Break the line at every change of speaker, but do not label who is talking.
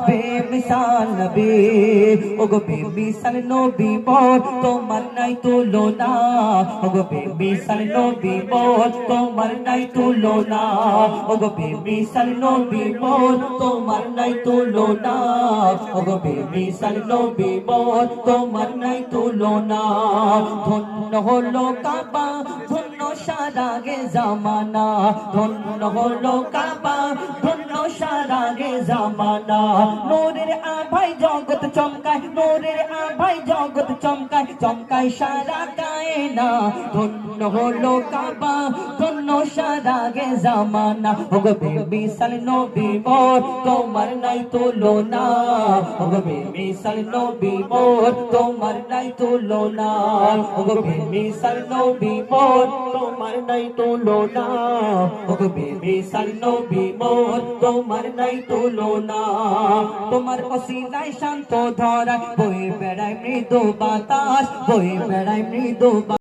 বেমিসাল নবী ওগো বেমিসাল নবী মোর তোমার নাই তুলনা ওগো বেমিসাল নবী মোর তোমার নাই তুলনা ওগো বেমিসাল নবী মোর তোমার নাই তুলনা ওগো বেমিসাল নবী মোর তোমার নাই তুলনা ধন্য হলো কাবা ধন্য সারা গে জামানা ধন্য হলো কাবা ধন্য সারা গে জামানা নূরের আভাই জগৎ চমকায় নূরের আভাই জগৎ চমকায় চমকায় সারা কায়না ধন্য হলো কাবা ধন্য সারা গে জামানা ওগো বেমিসাল নবী মোর তোমার নাই তুলনা ওগো বেমিসাল নবী মোর তোমার নাই তুলনা ওগো বেমিসাল নবী মোর তোমার নাই তুলনা ওগো বেমিসাল নবী মোর তোমার নাই তুলনা তোমার ওসিলায় শান্ত ধরা বয়ে বেড়ায় মৃদু বাতাস বয়ে বেড়ায় মৃদু